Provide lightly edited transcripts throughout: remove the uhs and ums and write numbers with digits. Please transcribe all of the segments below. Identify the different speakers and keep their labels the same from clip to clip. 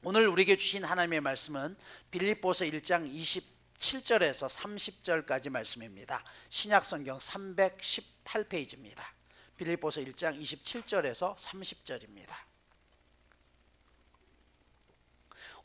Speaker 1: 오늘 우리에게 주신 하나님의 말씀은 빌립보서 1장 27절에서 30절까지 말씀입니다. 신약성경 318페이지입니다. 빌립보서 1장 27절에서 30절입니다.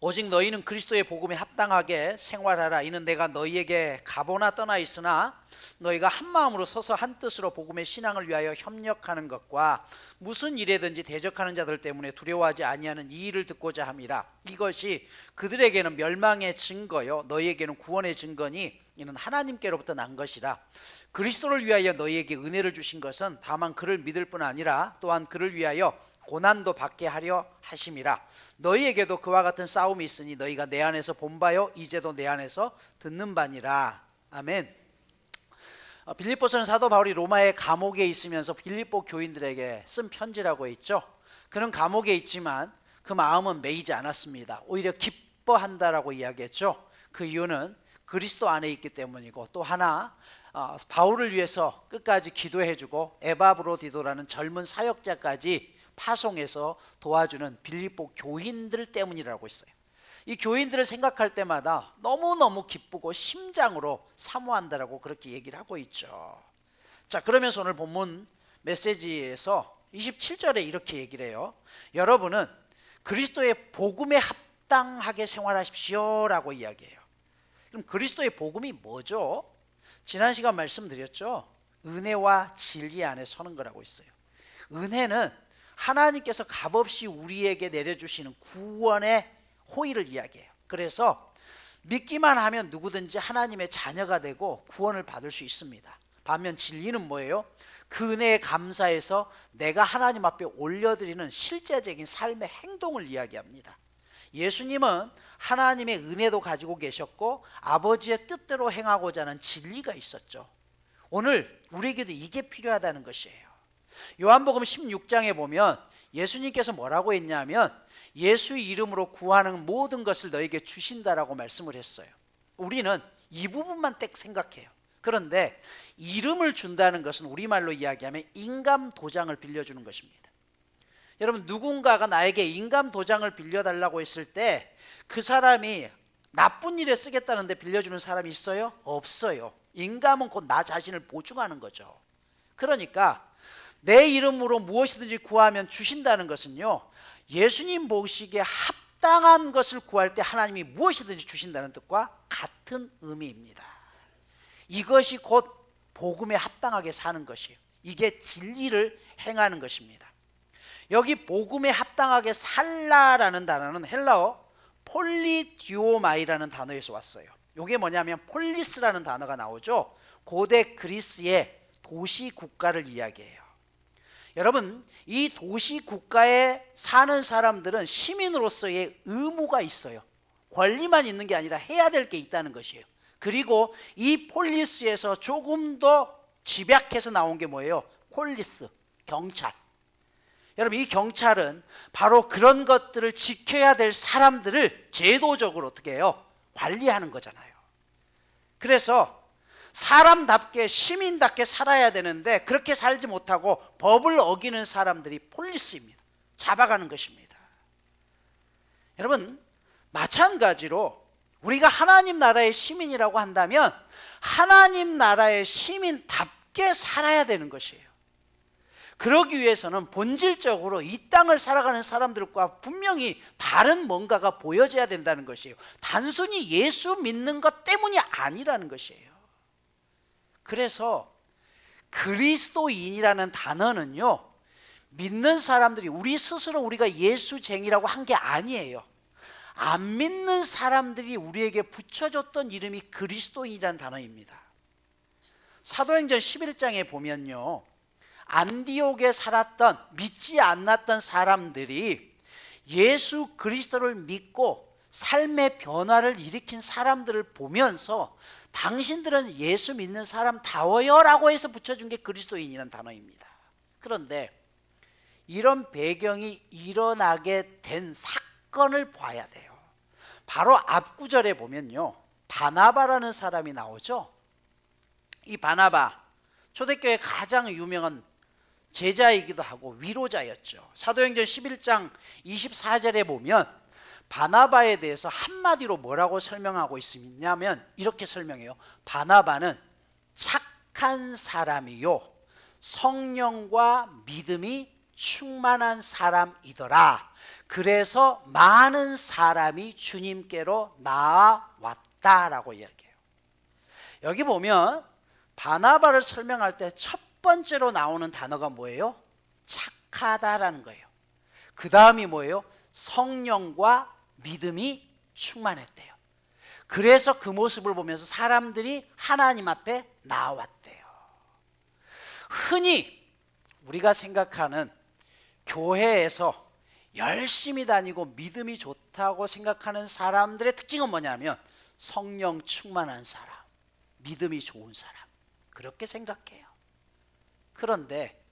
Speaker 1: 오직 너희는 그리스도의 복음에 합당하게 생활하라. 이는 내가 너희에게 가보나 떠나 있으나 너희가 한 마음으로 서서 한 뜻으로 복음의 신앙을 위하여 협력하는 것과 무슨 일에든지 대적하는 자들 때문에 두려워하지 아니하는 이 일을 듣고자 함이라. 이것이 그들에게는 멸망의 증거요 너희에게는 구원의 증거니 이는 하나님께로부터 난 것이라. 그리스도를 위하여 너희에게 은혜를 주신 것은 다만 그를 믿을 뿐 아니라 또한 그를 위하여 고난도 받게 하려 하심이라. 너희에게도 그와 같은 싸움이 있으니 너희가 내 안에서 본 바요 이제도 내 안에서 듣는 바니라. 아멘. 빌립보서는 사도 바울이 로마의 감옥에 있으면서 빌립보 교인들에게 쓴 편지라고 했죠. 그는 감옥에 있지만 그 마음은 매이지 않았습니다. 오히려 기뻐한다라고 이야기했죠. 그 이유는 그리스도 안에 있기 때문이고, 또 하나 바울을 위해서 끝까지 기도해주고 에바브로디도라는 젊은 사역자까지 파송해서 도와주는 빌립보 교인들 때문이라고 했어요. 이 교인들을 생각할 때마다 너무너무 기쁘고 심장으로 사모한다라고 그렇게 얘기를 하고 있죠. 자, 그러면서 오늘 본문 메시지에서 27절에 이렇게 얘기를 해요. 여러분은 그리스도의 복음에 합당하게 생활하십시오 라고 이야기해요. 그럼 그리스도의 복음이 뭐죠? 지난 시간 말씀드렸죠. 은혜와 진리 안에 서는 거라고 했어요. 은혜는 하나님께서 값없이 우리에게 내려주시는 구원의 호의를 이야기해요. 그래서 믿기만 하면 누구든지 하나님의 자녀가 되고 구원을 받을 수 있습니다. 반면 진리는 뭐예요? 그 은혜에 감사해서 내가 하나님 앞에 올려드리는 실제적인 삶의 행동을 이야기합니다. 예수님은 하나님의 은혜도 가지고 계셨고 아버지의 뜻대로 행하고자 하는 진리가 있었죠. 오늘 우리에게도 이게 필요하다는 것이에요. 요한복음 16장에 보면 예수님께서 뭐라고 했냐면 예수의 이름으로 구하는 모든 것을 너에게 주신다라고 말씀을 했어요. 우리는 이 부분만 딱 생각해요. 그런데 이름을 준다는 것은 우리말로 이야기하면 인감 도장을 빌려주는 것입니다. 여러분, 누군가가 나에게 인감 도장을 빌려달라고 했을 때 그 사람이 나쁜 일에 쓰겠다는데 빌려주는 사람이 있어요? 없어요. 인감은 곧 나 자신을 보증하는 거죠. 그러니까 내 이름으로 무엇이든지 구하면 주신다는 것은요, 예수님 보시기에 합당한 것을 구할 때 하나님이 무엇이든지 주신다는 뜻과 같은 의미입니다. 이것이 곧 복음에 합당하게 사는 것이에요. 이게 진리를 행하는 것입니다. 여기 복음에 합당하게 살라라는 단어는 헬라어 폴리디오마이라는 단어에서 왔어요. 이게 뭐냐면 폴리스라는 단어가 나오죠. 고대 그리스의 도시 국가를 이야기해요. 여러분, 이 도시 국가에 사는 사람들은 시민으로서의 의무가 있어요. 권리만 있는 게 아니라 해야 될 게 있다는 것이에요. 그리고 이 폴리스에서 조금 더 집약해서 나온 게 뭐예요? 폴리스, 경찰. 여러분, 이 경찰은 바로 그런 것들을 지켜야 될 사람들을 제도적으로 어떻게 해요? 관리하는 거잖아요. 그래서 사람답게 시민답게 살아야 되는데 그렇게 살지 못하고 법을 어기는 사람들이 폴리스입니다. 잡아가는 것입니다. 여러분, 마찬가지로 우리가 하나님 나라의 시민이라고 한다면 하나님 나라의 시민답게 살아야 되는 것이에요. 그러기 위해서는 본질적으로 이 땅을 살아가는 사람들과 분명히 다른 뭔가가 보여져야 된다는 것이에요. 단순히 예수 믿는 것 때문이 아니라는 것이에요. 그래서 그리스도인이라는 단어는요, 믿는 사람들이 우리 스스로 우리가 예수쟁이라고 한 게 아니에요. 안 믿는 사람들이 우리에게 붙여줬던 이름이 그리스도인이라는 단어입니다. 사도행전 11장에 보면요, 안디옥에 살았던 믿지 않았던 사람들이 예수 그리스도를 믿고 삶의 변화를 일으킨 사람들을 보면서 당신들은 예수 믿는 사람다워요 라고 해서 붙여준 게 그리스도인이라는 단어입니다. 그런데 이런 배경이 일어나게 된 사건을 봐야 돼요. 바로 앞구절에 보면요, 바나바라는 사람이 나오죠. 이 바나바, 초대교회 가장 유명한 제자이기도 하고 위로자였죠. 사도행전 11장 24절에 보면 바나바에 대해서 한마디로 뭐라고 설명하고 있냐면 이렇게 설명해요. 바나바는 착한 사람이요 성령과 믿음이 충만한 사람이더라. 그래서 많은 사람이 주님께로 나아왔다라고 이야기해요. 여기 보면 바나바를 설명할 때 첫 번째로 나오는 단어가 뭐예요? 착하다라는 거예요. 그 다음이 뭐예요? 성령과 믿음이 충만했대요. 그래서 그 모습을 보면서 사람들이 하나님 앞에 나왔대요. 흔히 우리가 생각하는 교회에서 열심히 다니고 믿음이 좋다고 생각하는 사람들의 특징은 뭐냐면 성령 충만한 사람, 믿음이 좋은 사람, 그렇게 생각해요. 그런데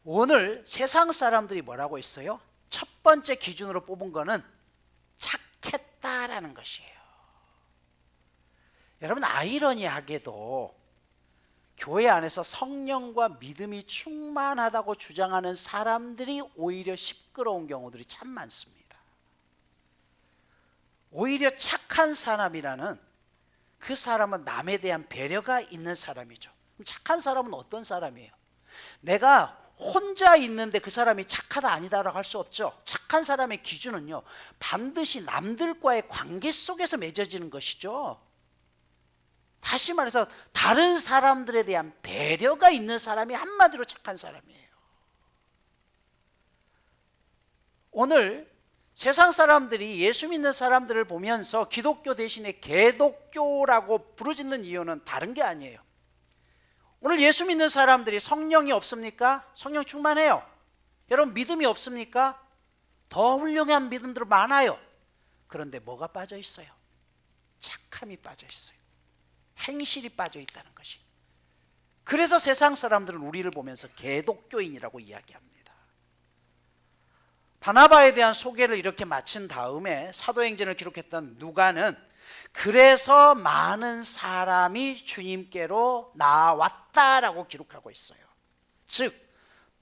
Speaker 1: 오늘 세상 사람들이 뭐라고 했어요? 첫 번째 기준으로 뽑은 거는 착했다라는 것이에요. 여러분, 아이러니하게도 교회 안에서 성령과 믿음이 충만하다고 주장하는 사람들이 오히려 시끄러운 경우들이 참 많습니다. 오히려 착한 사람이라는 그 사람은 남에 대한 배려가 있는 사람이죠. 그럼 착한 사람은 어떤 사람이에요? 내가 혼자 있는데 그 사람이 착하다 아니다라고 할 수 없죠. 착한 사람의 기준은요, 반드시 남들과의 관계 속에서 맺어지는 것이죠. 다시 말해서 다른 사람들에 대한 배려가 있는 사람이 한마디로 착한 사람이에요. 오늘 세상 사람들이 예수 믿는 사람들을 보면서 기독교 대신에 개독교라고 부르짖는 이유는 다른 게 아니에요. 오늘 예수 믿는 사람들이 성령이 없습니까? 성령 충만해요. 여러분, 믿음이 없습니까? 더 훌륭한 믿음들 많아요. 그런데 뭐가 빠져 있어요? 착함이 빠져 있어요. 행실이 빠져 있다는 것이. 그래서 세상 사람들은 우리를 보면서 개독교인이라고 이야기합니다. 바나바에 대한 소개를 이렇게 마친 다음에 사도행전을 기록했던 누가는 그래서 많은 사람이 주님께로 나왔다라고 기록하고 있어요. 즉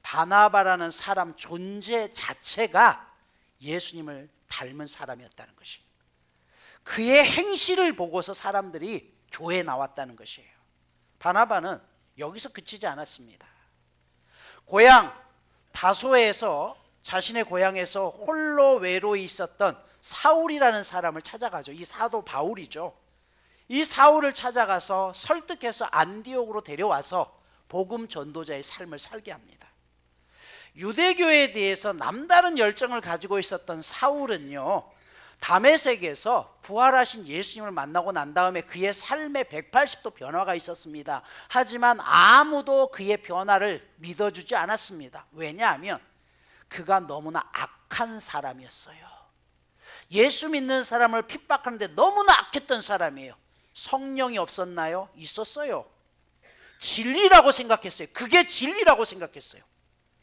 Speaker 1: 바나바라는 사람 존재 자체가 예수님을 닮은 사람이었다는 것이, 그의 행실을 보고서 사람들이 교회에 나왔다는 것이에요. 바나바는 여기서 그치지 않았습니다. 고향 다소에서 자신의 고향에서 홀로 외로이 있었던 사울이라는 사람을 찾아가죠. 이 사도 바울이죠. 이 사울을 찾아가서 설득해서 안디옥으로 데려와서 복음 전도자의 삶을 살게 합니다. 유대교에 대해서 남다른 열정을 가지고 있었던 사울은요, 다메섹에서 부활하신 예수님을 만나고 난 다음에 그의 삶에 180도 변화가 있었습니다. 하지만 아무도 그의 변화를 믿어주지 않았습니다. 왜냐하면 그가 너무나 악한 사람이었어요. 예수 믿는 사람을 핍박하는데 너무나 악했던 사람이에요. 성령이 없었나요? 있었어요. 진리라고 생각했어요. 그게 진리라고 생각했어요.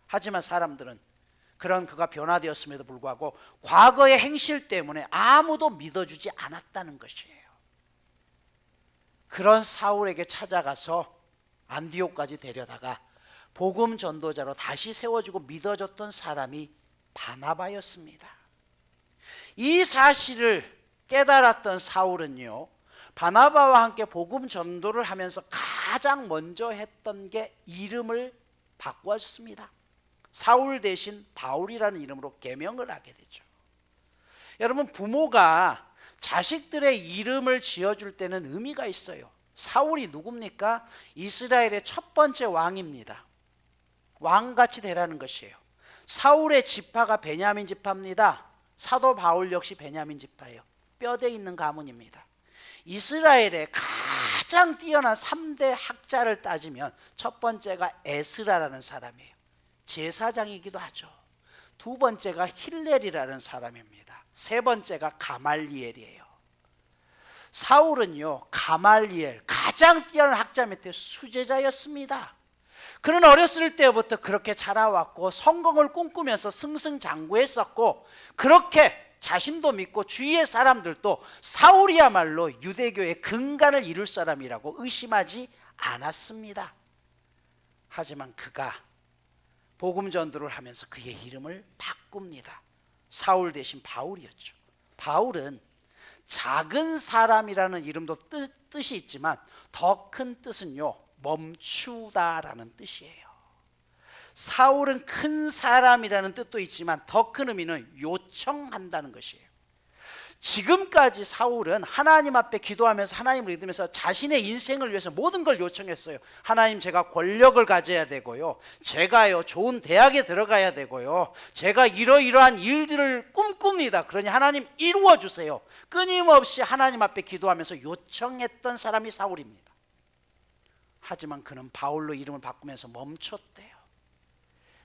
Speaker 1: 하지만 사람들은 그런 그가 변화되었음에도 불구하고 과거의 행실 때문에 아무도 믿어주지 않았다는 것이에요. 그런 사울에게 찾아가서 안디옥까지 데려다가 복음 전도자로 다시 세워주고 믿어줬던 사람이 바나바였습니다. 이 사실을 깨달았던 사울은요, 바나바와 함께 복음 전도를 하면서 가장 먼저 했던 게 이름을 바꾸었습니다. 사울 대신 바울이라는 이름으로 계명을 하게 되죠. 여러분, 부모가 자식들의 이름을 지어줄 때는 의미가 있어요. 사울이 누굽니까? 이스라엘의 첫 번째 왕입니다. 왕같이 되라는 것이에요. 사울의 지파가 베냐민 지파입니다. 사도 바울 역시 베냐민 지파예요. 뼈대 있는 가문입니다. 이스라엘의 가장 뛰어난 3대 학자를 따지면 첫 번째가 에스라라는 사람이에요. 제사장이기도 하죠. 두 번째가 힐렐이라는 사람입니다. 세 번째가 가말리엘이에요. 사울은요, 가말리엘, 가장 뛰어난 학자 밑에 수제자였습니다. 그는 어렸을 때부터 그렇게 자라왔고 성공을 꿈꾸면서 승승장구했었고, 그렇게 자신도 믿고 주위의 사람들도 사울이야말로 유대교의 근간을 이룰 사람이라고 의심하지 않았습니다. 하지만 그가 복음 전도를 하면서 그의 이름을 바꿉니다. 사울 대신 바울이었죠. 바울은 작은 사람이라는 이름도 뜻이 있지만 더 큰 뜻은요, 멈추다라는 뜻이에요. 사울은 큰 사람이라는 뜻도 있지만 더 큰 의미는 요청한다는 것이에요. 지금까지 사울은 하나님 앞에 기도하면서 하나님을 믿으면서 자신의 인생을 위해서 모든 걸 요청했어요. 하나님, 제가 권력을 가져야 되고요, 제가요 좋은 대학에 들어가야 되고요, 제가 이러이러한 일들을 꿈꿉니다. 그러니 하나님 이루어 주세요. 끊임없이 하나님 앞에 기도하면서 요청했던 사람이 사울입니다. 하지만 그는 바울로 이름을 바꾸면서 멈췄대요.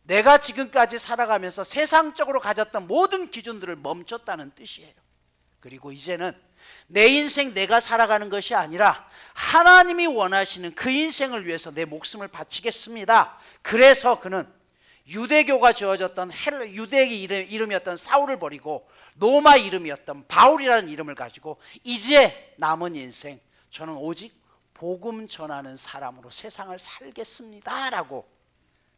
Speaker 1: 내가 지금까지 살아가면서 세상적으로 가졌던 모든 기준들을 멈췄다는 뜻이에요. 그리고 이제는 내 인생 내가 살아가는 것이 아니라 하나님이 원하시는 그 인생을 위해서 내 목숨을 바치겠습니다. 그래서 그는 유대교가 지어졌던 유대의 이름이었던 사울을 버리고 로마 이름이었던 바울이라는 이름을 가지고 이제 남은 인생 저는 오직 복음 전하는 사람으로 세상을 살겠습니다 라고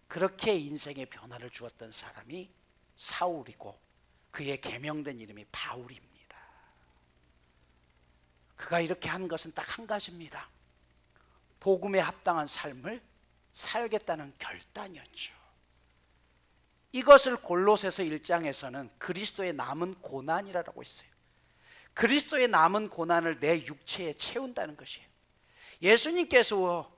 Speaker 1: 그렇게 인생의 변화를 주었던 사람이 사울이고 그의 계명된 이름이 바울입니다. 그가 이렇게 한 것은 딱 한 가지입니다. 복음에 합당한 삶을 살겠다는 결단이었죠. 이것을 골로새서 1장에서는 그리스도의 남은 고난이라고 했어요. 그리스도의 남은 고난을 내 육체에 채운다는 것이에요. 예수님께서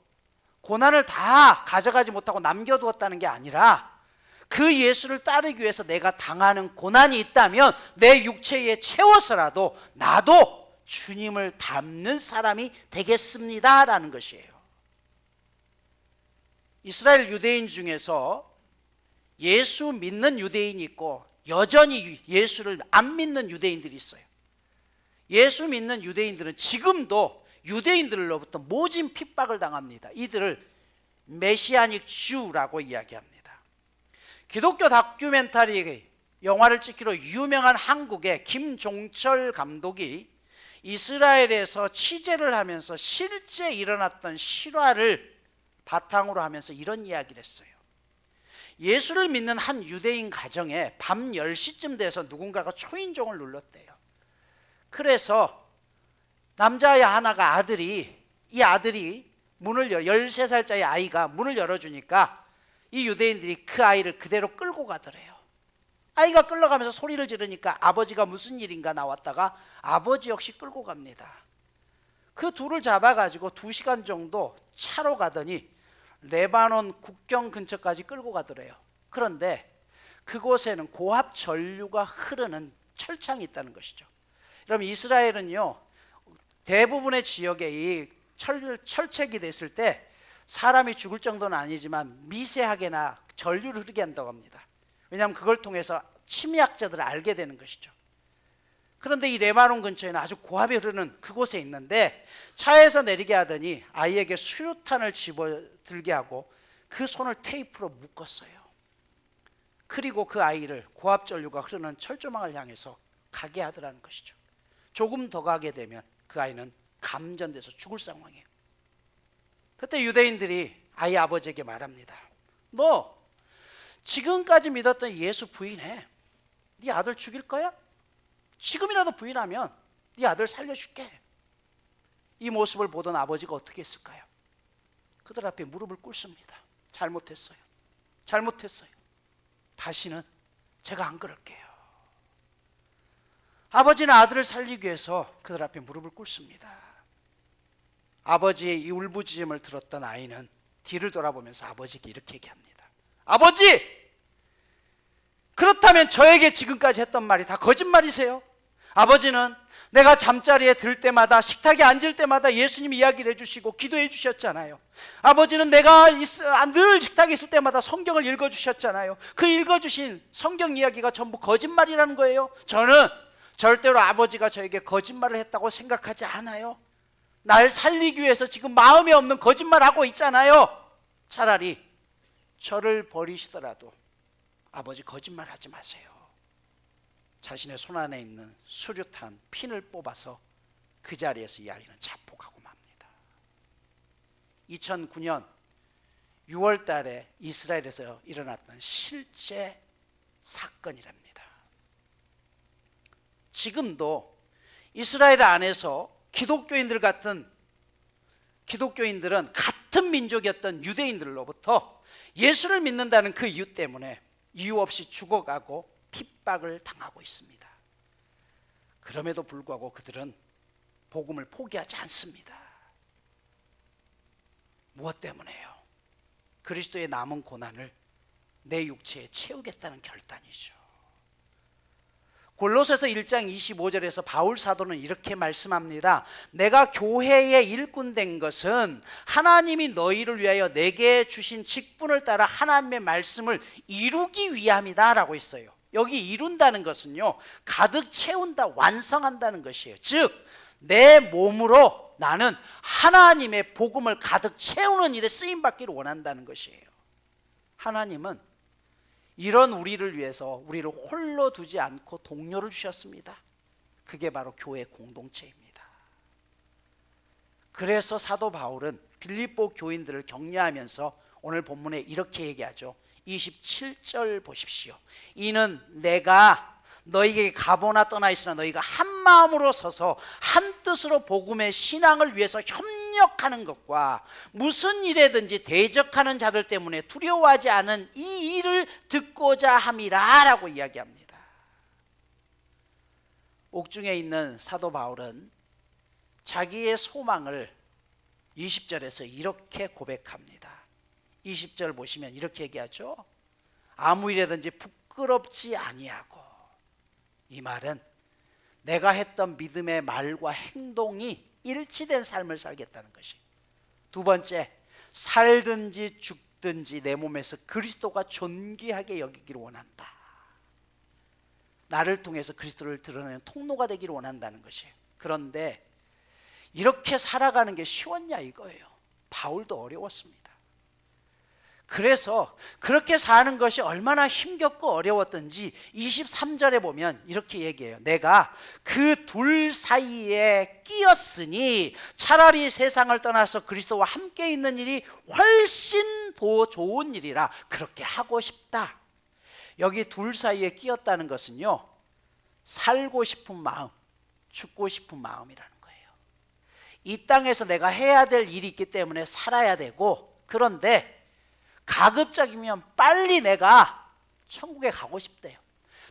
Speaker 1: 고난을 다 가져가지 못하고 남겨두었다는 게 아니라 그 예수를 따르기 위해서 내가 당하는 고난이 있다면 내 육체에 채워서라도 나도 주님을 닮는 사람이 되겠습니다 라는 것이에요. 이스라엘 유대인 중에서 예수 믿는 유대인이 있고 여전히 예수를 안 믿는 유대인들이 있어요. 예수 믿는 유대인들은 지금도 유대인들로부터 모진 핍박을 당합니다. 이들을 메시아닉 주라고 이야기합니다. 기독교 다큐멘터리 영화를 찍기로 유명한 한국의 김종철 감독이 이스라엘에서 취재를 하면서 실제 일어났던 실화를 바탕으로 하면서 이런 이야기를 했어요. 예수를 믿는 한 유대인 가정에 밤 10시쯤 돼서 누군가가 초인종을 눌렀대요. 그래서 남자의 하나가 이 아들이 문을 13살짜리 아이가 문을 열어주니까 이 유대인들이 그 아이를 그대로 끌고 가더래요. 아이가 끌려가면서 소리를 지르니까 아버지가 무슨 일인가 나왔다가 아버지 역시 끌고 갑니다. 그 둘을 잡아가지고 2시간 정도 차로 가더니 레바논 국경 근처까지 끌고 가더래요. 그런데 그곳에는 고압 전류가 흐르는 철창이 있다는 것이죠. 여러분, 이스라엘은요 대부분의 지역에 이 철책이 됐을 때 사람이 죽을 정도는 아니지만 미세하게나 전류를 흐르게 한다고 합니다. 왜냐하면 그걸 통해서 침략자들을 알게 되는 것이죠. 그런데 이 레바논 근처에는 아주 고압이 흐르는 그곳에 있는데 차에서 내리게 하더니 아이에게 수류탄을 집어들게 하고 그 손을 테이프로 묶었어요. 그리고 그 아이를 고압 전류가 흐르는 철조망을 향해서 가게 하더라는 것이죠. 조금 더 가게 되면 그 아이는 감전돼서 죽을 상황이에요. 그때 유대인들이 아이 아버지에게 말합니다. 너 지금까지 믿었던 예수 부인해. 네 아들 죽일 거야? 지금이라도 부인하면 네 아들 살려줄게. 이 모습을 보던 아버지가 어떻게 했을까요? 그들 앞에 무릎을 꿇습니다. 잘못했어요. 다시는 제가 안 그럴게요. 아버지는 아들을 살리기 위해서 그들 앞에 무릎을 꿇습니다. 아버지의 이 울부짖음을 들었던 아이는 뒤를 돌아보면서 아버지에게 이렇게 얘기합니다. 아버지! 그렇다면 저에게 지금까지 했던 말이 다 거짓말이세요? 아버지는 내가 잠자리에 들 때마다 식탁에 앉을 때마다 예수님 이야기를 해주시고 기도해 주셨잖아요. 아버지는 내가 늘 식탁에 있을 때마다 성경을 읽어주셨잖아요. 그 읽어주신 성경 이야기가 전부 거짓말이라는 거예요. 저는 절대로 아버지가 저에게 거짓말을 했다고 생각하지 않아요. 날 살리기 위해서 지금 마음에 없는 거짓말하고 있잖아요. 차라리 저를 버리시더라도 아버지 거짓말하지 마세요. 자신의 손안에 있는 수류탄 핀을 뽑아서 그 자리에서 이 아이는 자폭하고 맙니다. 2009년 6월 달에 이스라엘에서 일어났던 실제 사건이랍니다. 지금도 이스라엘 안에서 기독교인들은 같은 민족이었던 유대인들로부터 예수를 믿는다는 그 이유 때문에 이유 없이 죽어가고 핍박을 당하고 있습니다. 그럼에도 불구하고 그들은 복음을 포기하지 않습니다. 무엇 때문에요? 그리스도의 남은 고난을 내 육체에 채우겠다는 결단이죠. 골로새서 1장 25절에서 바울 사도는 이렇게 말씀합니다. 내가 교회의 일꾼 된 것은 하나님이 너희를 위하여 내게 주신 직분을 따라 하나님의 말씀을 이루기 위함이다 라고 했어요. 여기 이룬다는 것은요, 가득 채운다, 완성한다는 것이에요. 즉 내 몸으로 나는 하나님의 복음을 가득 채우는 일에 쓰임받기를 원한다는 것이에요. 하나님은 이런 우리를 위해서 우리를 홀로 두지 않고 동료를 주셨습니다. 그게 바로 교회 공동체입니다. 그래서 사도 바울은 빌립보 교인들을 격려하면서 오늘 본문에 이렇게 얘기하죠. 27절 보십시오. 이는 내가 너희에게 가보나 떠나 있으나 너희가 한 마음으로 서서 한 뜻으로 복음의 신앙을 위해서 협력하는 것과 무슨 일에든지 대적하는 자들 때문에 두려워하지 않은 이 일을 듣고자 함이라 라고 이야기합니다. 옥중에 있는 사도 바울은 자기의 소망을 20절에서 이렇게 고백합니다. 20절 보시면 이렇게 얘기하죠. 아무 일에든지 부끄럽지 아니하고, 이 말은 내가 했던 믿음의 말과 행동이 일치된 삶을 살겠다는 것이. 두 번째, 살든지 죽든지 내 몸에서 그리스도가 존귀하게 여기기를 원한다. 나를 통해서 그리스도를 드러내는 통로가 되기를 원한다는 것이에요. 그런데 이렇게 살아가는 게 쉬웠냐 이거예요. 바울도 어려웠습니다. 그래서 그렇게 사는 것이 얼마나 힘겹고 어려웠던지 23절에 보면 이렇게 얘기해요. 내가 그 둘 사이에 끼었으니 차라리 세상을 떠나서 그리스도와 함께 있는 일이 훨씬 더 좋은 일이라 그렇게 하고 싶다. 여기 둘 사이에 끼었다는 것은요, 살고 싶은 마음, 죽고 싶은 마음이라는 거예요. 이 땅에서 내가 해야 될 일이 있기 때문에 살아야 되고, 그런데 가급적이면 빨리 내가 천국에 가고 싶대요.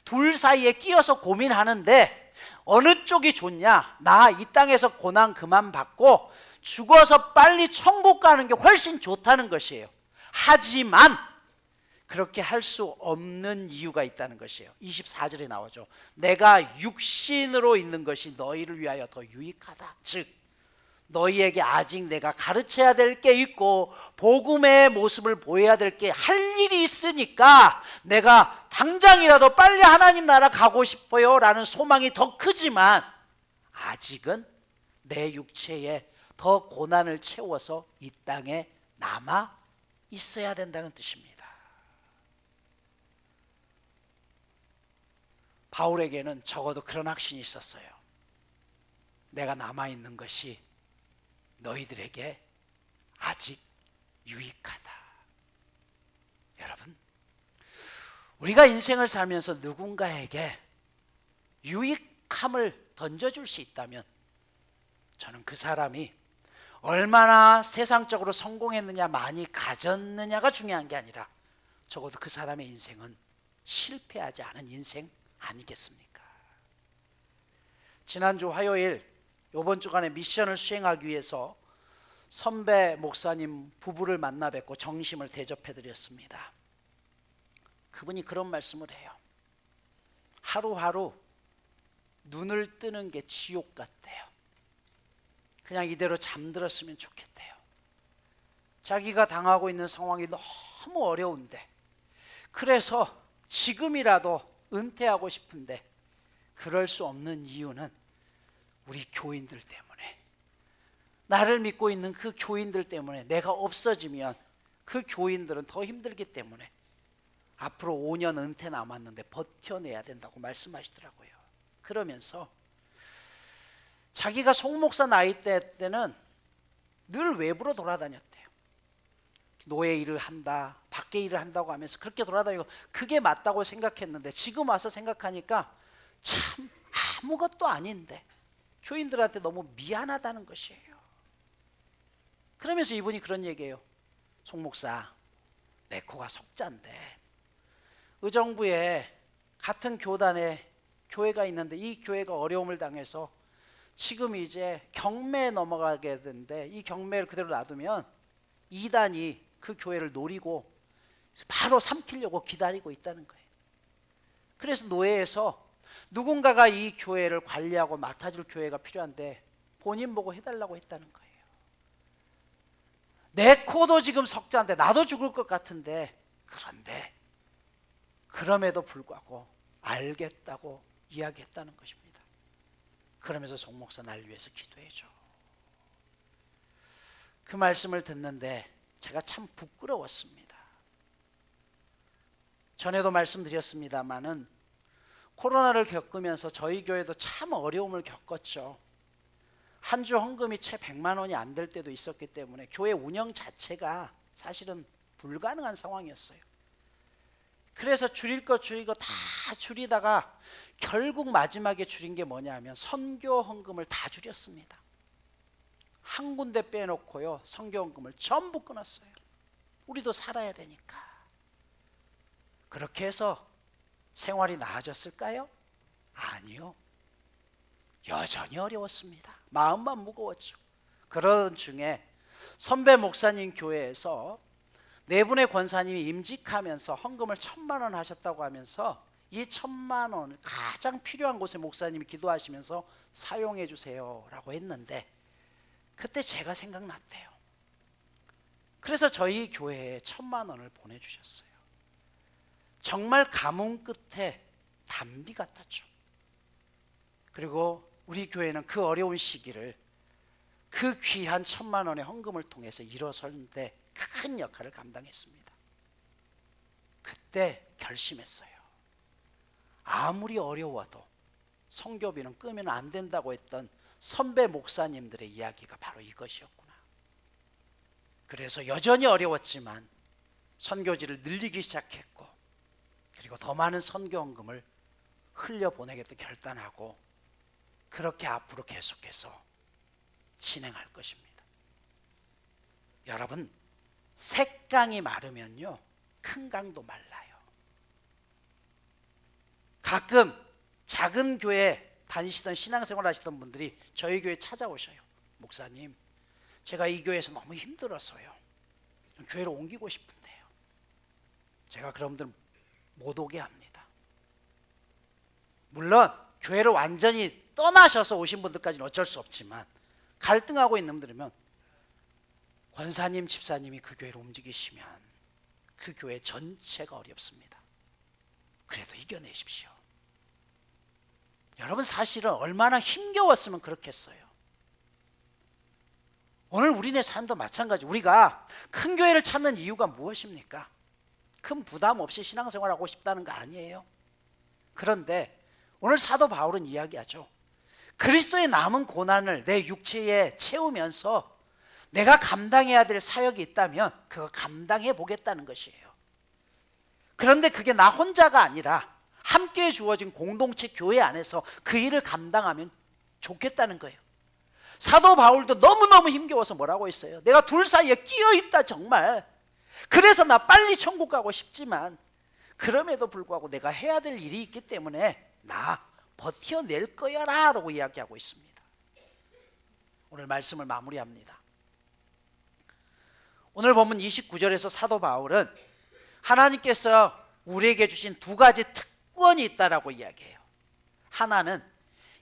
Speaker 1: 둘 사이에 끼어서 고민하는데 어느 쪽이 좋냐? 나 이 땅에서 고난 그만 받고 죽어서 빨리 천국 가는 게 훨씬 좋다는 것이에요. 하지만 그렇게 할 수 없는 이유가 있다는 것이에요. 24절에 나오죠. 내가 육신으로 있는 것이 너희를 위하여 더 유익하다. 즉 너희에게 아직 내가 가르쳐야 될 게 있고 복음의 모습을 보여야 될 게 할 일이 있으니까 내가 당장이라도 빨리 하나님 나라 가고 싶어요 라는 소망이 더 크지만 아직은 내 육체에 더 고난을 채워서 이 땅에 남아 있어야 된다는 뜻입니다. 바울에게는 적어도 그런 확신이 있었어요. 내가 남아있는 것이 너희들에게 아직 유익하다. 여러분, 우리가 인생을 살면서 누군가에게 유익함을 던져줄 수 있다면 저는 그 사람이 얼마나 세상적으로 성공했느냐 많이 가졌느냐가 중요한 게 아니라 적어도 그 사람의 인생은 실패하지 않은 인생 아니겠습니까? 지난주 화요일 이번 주간에 미션을 수행하기 위해서 선배 목사님 부부를 만나 뵙고 정심을 대접해 드렸습니다. 그분이 그런 말씀을 해요. 하루하루 눈을 뜨는 게 지옥 같대요. 그냥 이대로 잠들었으면 좋겠대요. 자기가 당하고 있는 상황이 너무 어려운데, 그래서 지금이라도 은퇴하고 싶은데 그럴 수 없는 이유는 우리 교인들 때문에, 나를 믿고 있는 그 교인들 때문에, 내가 없어지면 그 교인들은 더 힘들기 때문에 앞으로 5년 은퇴 남았는데 버텨내야 된다고 말씀하시더라고요. 그러면서 자기가 송목사 나이 때는 늘 외부로 돌아다녔대요. 노예 일을 한다, 밖에 일을 한다고 하면서 그렇게 돌아다니고 그게 맞다고 생각했는데 지금 와서 생각하니까 참 아무것도 아닌데 교인들한테 너무 미안하다는 것이에요. 그러면서 이분이 그런 얘기예요. 송 목사, 내 코가 석자인데 의정부에 같은 교단에 교회가 있는데 이 교회가 어려움을 당해서 지금 이제 경매에 넘어가게 되는데 이 경매를 그대로 놔두면 이단이 그 교회를 노리고 바로 삼키려고 기다리고 있다는 거예요. 그래서 노예에서 누군가가 이 교회를 관리하고 맡아줄 교회가 필요한데 본인 보고 해달라고 했다는 거예요. 내 코도 지금 석자인데 나도 죽을 것 같은데, 그런데 그럼에도 불구하고 알겠다고 이야기했다는 것입니다. 그러면서 송 목사 날 위해서 기도해줘. 그 말씀을 듣는데 제가 참 부끄러웠습니다. 전에도 말씀드렸습니다마는 코로나를 겪으면서 저희 교회도 참 어려움을 겪었죠. 한 주 헌금이 채 100만 원이 안 될 때도 있었기 때문에 교회 운영 자체가 사실은 불가능한 상황이었어요. 그래서 줄일 거 줄이고 다 줄이다가 결국 마지막에 줄인 게 뭐냐 하면 선교 헌금을 다 줄였습니다. 한 군데 빼놓고요, 선교 헌금을 전부 끊었어요. 우리도 살아야 되니까. 그렇게 해서 생활이 나아졌을까요? 아니요. 여전히 어려웠습니다. 마음만 무거웠죠. 그런 중에 선배 목사님 교회에서 네 분의 권사님이 임직하면서 헌금을 1,000만 원 하셨다고 하면서 이 1,000만 원을 가장 필요한 곳에 목사님이 기도하시면서 사용해 주세요 라고 했는데, 그때 제가 생각났대요. 그래서 저희 교회에 1,000만 원을 보내주셨어요. 정말 가뭄 끝에 단비 같았죠. 그리고 우리 교회는 그 어려운 시기를 그 귀한 1,000만 원의 헌금을 통해서 일어서는데 큰 역할을 감당했습니다. 그때 결심했어요. 아무리 어려워도 선교비는 끄면 안 된다고 했던 선배 목사님들의 이야기가 바로 이것이었구나. 그래서 여전히 어려웠지만 선교지를 늘리기 시작했고, 그리고 더 많은 선교 헌금을 흘려보내겠다 결단하고 그렇게 앞으로 계속해서 진행할 것입니다. 여러분, 색강이 마르면요 큰 강도 말라요. 가끔 작은 교회 다니시던 신앙생활 하시던 분들이 저희 교회 찾아오셔요. 목사님, 제가 이 교회에서 너무 힘들어서요, 교회로 옮기고 싶은데요. 제가 그런 분들 못 오게 합니다. 물론 교회를 완전히 떠나셔서 오신 분들까지는 어쩔 수 없지만 갈등하고 있는 분들이면 권사님, 집사님이 그 교회로 움직이시면 그 교회 전체가 어렵습니다. 그래도 이겨내십시오. 여러분, 사실은 얼마나 힘겨웠으면 그렇겠어요. 오늘 우리네 삶도 마찬가지. 우리가 큰 교회를 찾는 이유가 무엇입니까? 큰 부담 없이 신앙생활하고 싶다는 거 아니에요. 그런데 오늘 사도 바울은 이야기하죠. 그리스도의 남은 고난을 내 육체에 채우면서 내가 감당해야 될 사역이 있다면 그거 감당해 보겠다는 것이에요. 그런데 그게 나 혼자가 아니라 함께 주어진 공동체 교회 안에서 그 일을 감당하면 좋겠다는 거예요. 사도 바울도 너무너무 힘겨워서 뭐라고 했어요? 내가 둘 사이에 끼어있다 정말. 그래서 나 빨리 천국 가고 싶지만 그럼에도 불구하고 내가 해야 될 일이 있기 때문에 나 버텨낼 거야 라고 이야기하고 있습니다. 오늘 말씀을 마무리합니다. 오늘 본문 29절에서 사도 바울은 하나님께서 우리에게 주신 두 가지 특권이 있다라고 이야기해요. 하나는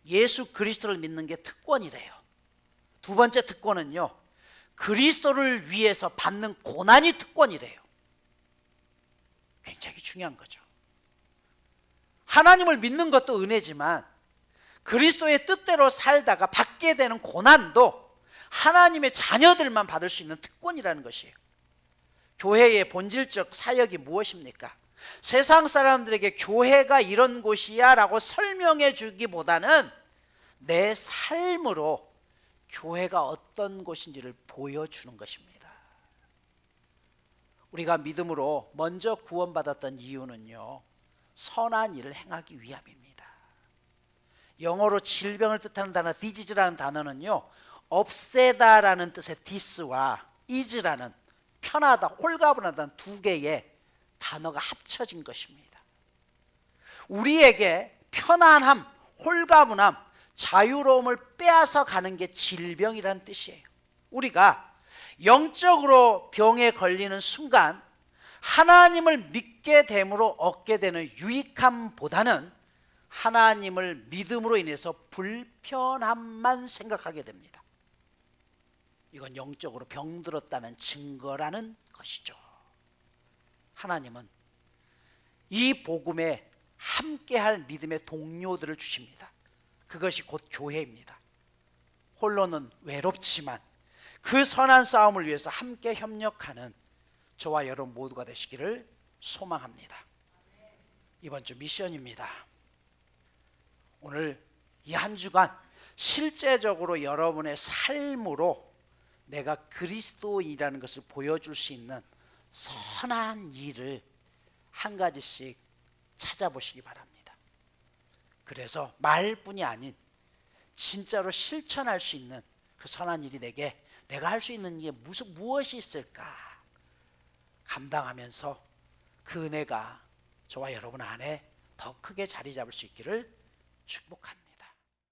Speaker 1: 예수 그리스도를 믿는 게 특권이래요. 두 번째 특권은요, 그리스도를 위해서 받는 고난이 특권이래요. 굉장히 중요한 거죠. 하나님을 믿는 것도 은혜지만 그리스도의 뜻대로 살다가 받게 되는 고난도 하나님의 자녀들만 받을 수 있는 특권이라는 것이에요. 교회의 본질적 사역이 무엇입니까? 세상 사람들에게 교회가 이런 곳이야 라고 설명해 주기보다는 내 삶으로 교회가 어떤 곳인지를 보여주는 것입니다. 우리가 믿음으로 먼저 구원받았던 이유는요, 선한 일을 행하기 위함입니다. 영어로 질병을 뜻하는 단어 disease라는 단어는요, 없애다라는 뜻의 this와 is라는 편하다, 홀가분하다는 두 개의 단어가 합쳐진 것입니다. 우리에게 편안함, 홀가분함, 자유로움을 빼앗아 가는 게 질병이라는 뜻이에요. 우리가 영적으로 병에 걸리는 순간 하나님을 믿게 됨으로 얻게 되는 유익함보다는 하나님을 믿음으로 인해서 불편함만 생각하게 됩니다. 이건 영적으로 병들었다는 증거라는 것이죠. 하나님은 이 복음에 함께할 믿음의 동료들을 주십니다. 그것이 곧 교회입니다. 홀로는 외롭지만 그 선한 싸움을 위해서 함께 협력하는 저와 여러분 모두가 되시기를 소망합니다. 이번 주 미션입니다. 오늘 이 한 주간 실제적으로 여러분의 삶으로 내가 그리스도인이라는 것을 보여줄 수 있는 선한 일을 한 가지씩 찾아보시기 바랍니다. 그래서 말뿐이 아닌 진짜로 실천할 수 있는 그 선한 일이 내가 할 수 있는 게 무엇이 있을까 감당하면서 그 은혜가 저와 여러분 안에 더 크게 자리 잡을 수 있기를 축복합니다.